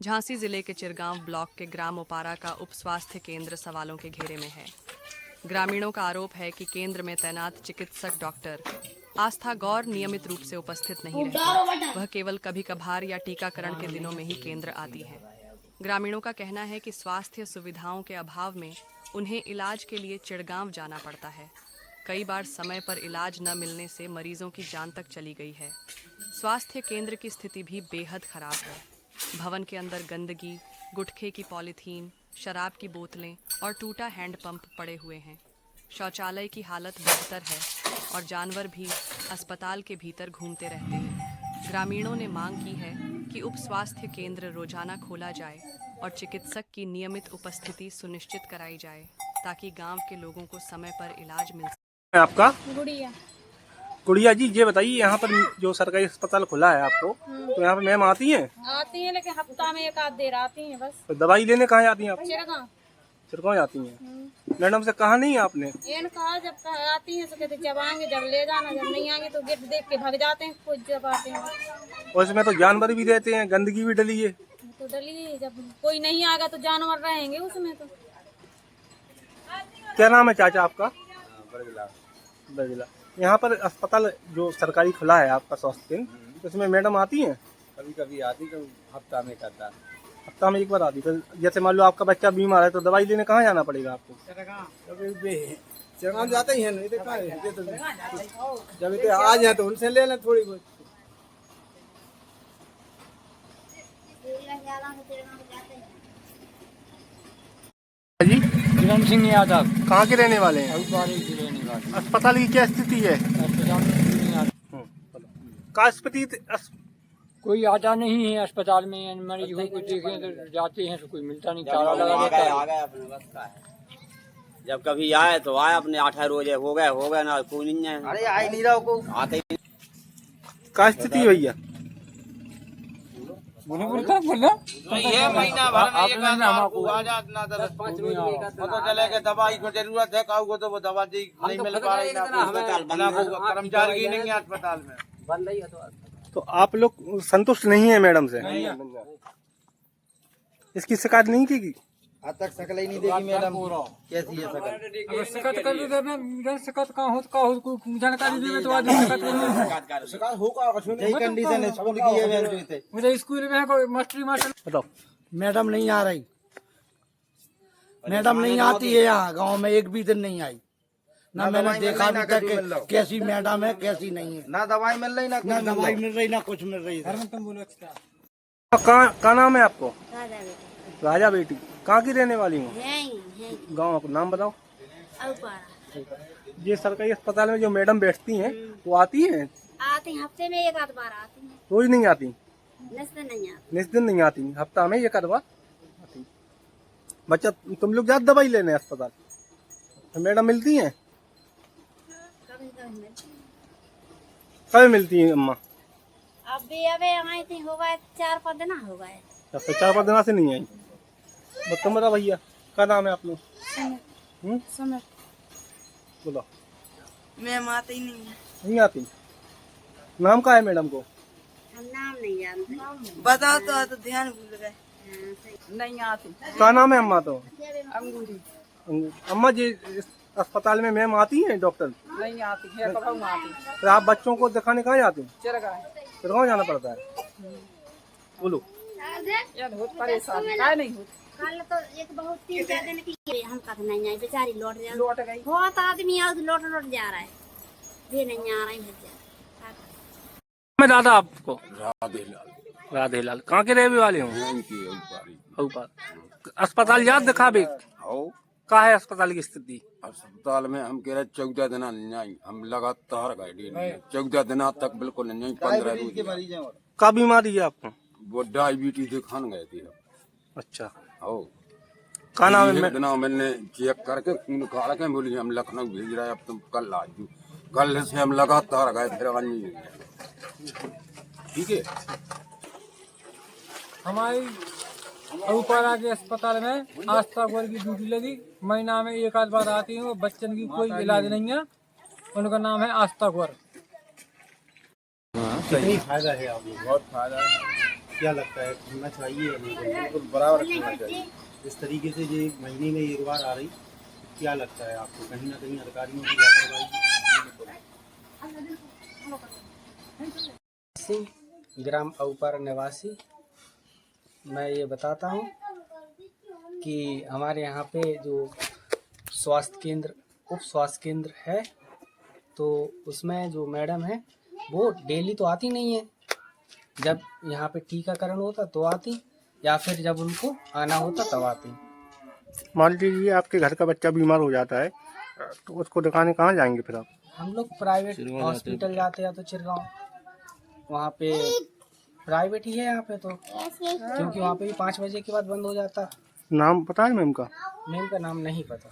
झांसी जिले के चिरगांव ब्लॉक के ग्राम ओपारा का उप स्वास्थ्य केंद्र सवालों के घेरे में है। ग्रामीणों का आरोप है कि केंद्र में तैनात चिकित्सक डॉक्टर आस्था गौर नियमित रूप से उपस्थित नहीं रहती। वह केवल कभी कभार या टीकाकरण के दिनों में ही केंद्र आती है। ग्रामीणों का कहना है कि स्वास्थ्य सुविधाओं के अभाव में उन्हें इलाज के लिए चिड़गांव जाना पड़ता है। कई बार समय पर इलाज न मिलने से मरीजों की जान तक चली गई है। स्वास्थ्य केंद्र की स्थिति भी बेहद खराब है। भवन के अंदर गंदगी, गुटखे की पॉलीथीन, शराब की बोतलें और टूटा हैंडपंप पड़े हुए हैं। शौचालय की हालत बदतर है और जानवर भी अस्पताल के भीतर घूमते रहते हैं। ग्रामीणों ने मांग की है कि उप स्वास्थ्य केंद्र रोजाना खोला जाए और चिकित्सक की नियमित उपस्थिति सुनिश्चित कराई जाए ताकि गांव के लोगों को समय पर इलाज मिल सके। आपका गुड़िया गुड़िया जी, ये बताइए, यहाँ पर जो सरकारी अस्पताल खुला है आपको, तो यहाँ पर मैम आती हैं? आती हैं, लेकिन हफ्ता में एक आध देर आती हैं बस। तो दवाई लेने कहाँ आती हैं आप? चिरगांव चिरगांव जाती हैं। मैडम से कहा नहीं आपने? एन कहा जब आती हैं तो कहते जब आएंगे जब ले जाना, जब नहीं आएंगे तो गेट देख के भाग जाते हैं। कुछ जब आते हैं और इसमें तो जानवर भी रहते हैं, गंदगी भी डली है। तो डली, जब कोई नहीं आएगा तो जानवर रहेंगे उसमें। तो क्या नाम है चाचा आपका? बरगिला। यहाँ पर अस्पताल जो सरकारी खुला है आपका स्वास्थ्य केंद्र, तो इसमें मैडम आती हैं? कभी कभी आती, कभी हफ्ता में करता। हफ्ता में एक बार आती। फिर जैसे मान लो आपका बच्चा बीमार है तो दवाई लेने कहाँ जाना पड़ेगा आपको? चिरगांव जाते ही हैं, नहीं तो कहाँ है? तो जब इतने आ जाए तो उनसे ले लें थोड़ी बहुत। जी, किरण सिंह यादव। कहाँ के रहने वाले हैं? अस्पताल अस्पताल की क्या स्थिति है? का स्थिति कोई आता नहीं है अस्पताल में। मरीज को कुछ देखें तो जाते हैं तो कोई मिलता नहीं, ताला लगा रहता है। आ गए अपने बस का है। जब कभी आए तो आए, अपने 8 रोज हो गए ना, कोई नहीं है। अरे आई नहीं रहा को आते ही। का स्थिति भैया? ये महीना भर में एक आपको आ जात ना, 5 रोज पता चले कि दवाई को जरूरत है, काऊ को तो वो दवा नहीं मिल पा रही ना, कर्मचारी ही नहीं है अस्पताल में। बंद ही है तो आप लोग संतुष्ट नहीं है मैडम से? इसकी शिकायत नहीं की? आज तक शकल ही नहीं देखी मैडम, कैसी है शकल? अगर शिकायत कर देते हैं, शिकायत का हो कोई जानकारी देवे तो आज शिकायत होगा। यही कंडीशन है स्कूल की है। मुझे स्कूल में कोई मास्टर बताओ। मैडम नहीं आ रही, मैडम नहीं आती है यहाँ गांव में, एक भी दिन नहीं आई। ना मैंने देखा अभी तक कैसी मैडम है कैसी नहीं है। ना दवाई मिल रही, ना दवाई मिल रही, ना कुछ मिल रही है। कहाँ नाम है आपको? राजा बेटी। कहाँ की रहने वाली हूँ? गाँव का नाम बताओ। ये सरकारी अस्पताल में जो मैडम बैठती हैं वो आती हैं? आती हफ्ते में एक आध बार आती हैं। रोज नहीं आती? निश्चित नहीं आती। हफ्ता में एक आध बार आती। बच्चा तुम लोग जाते दवाई लेने अस्पताल, तो मैडम मिलती हैं? कभी मिलती हैं अम्मा? अभी आई थी, हो गए 4-5 दिन हो गए। 4-5 दिन से नहीं आई। तुम बताओ भैया, क्या नाम है आप लोग? बोलो। मैम आती नहीं आती। नाम का है मैडम को? हम नाम नहीं जानते। बताओ तो ध्यान भूल गए। नहीं आती। क्या नाम है अम्मा? तो अंगूरी। अम्मा जी, इस अस्पताल में मैम आती हैं डॉक्टर? नहीं आती है, कब आती। तो आप बच्चों को दिखाने कहाँ जाते हैं? चिरगांव जाना पड़ता है। बोलो। बहुत परेशान है, नहीं होती। कल तो एक बहुत 3-4 दिन की हम कथ नहीं आई, बेचारी लौट गई। बहुत आदमी आओ लौट जा रहा है, भी नहीं आ रहा है। मैं दादा आपको राधे लाल कहाँ के रहने वाले हूँ? अस्पताल याद दिखा भी का है अस्पताल की स्थिति? अस्पताल में हम कह रहे 14 दिन नहीं, हम लगातार गए 14 दिन तक बिल्कुल नहीं। 15 रोज। का बीमारी है आपको? वो डायबिटीज दिखाने गए थे। अच्छा। हो का नाम है? मैंने चेक करके खून काट के बोली हम लखनऊ भेज रहे, अब तुम कल आ जाओ। कल से हम लगातार गए, फिर नहीं। ठीक है। हमारी ओपारा के अस्पताल में आस्था गौर की ड्यूटी लगी। महीना में एक आध बार आती है। बच्चन की कोई इलाज नहीं है। उनका नाम है आस्था गौर। कितनी फायदा है आपको? बहुत फायदा है। क्या लगता है होना चाहिए या नहीं? बिल्कुल बराबर रखना चाहिए। इस तरीके से जो महीने में एक बार आ रही, क्या लगता है आपको कहीं ना कहीं अधिकारियों की लापरवाही? ग्राम औपारा निवासी मैं ये बताता हूँ कि हमारे यहाँ पे जो स्वास्थ्य केंद्र उप स्वास्थ्य केंद्र है, तो उसमें जो मैडम है वो डेली तो आती नहीं है। जब यहाँ पे टीकाकरण होता तो आती, या फिर जब उनको आना होता तब आती। मान लीजिए आपके घर का बच्चा बीमार हो जाता है तो उसको दिखाने कहाँ जाएंगे फिर आप? हम लोग प्राइवेट हॉस्पिटल जाते हैं, तो चिरगांव, वहाँ पे प्राइवेट ही है यहाँ पे, तो क्योंकि वहाँ पे भी 5 बजे के बाद बंद हो जाता। नाम पता है मैम का? मैम का नाम नहीं पता।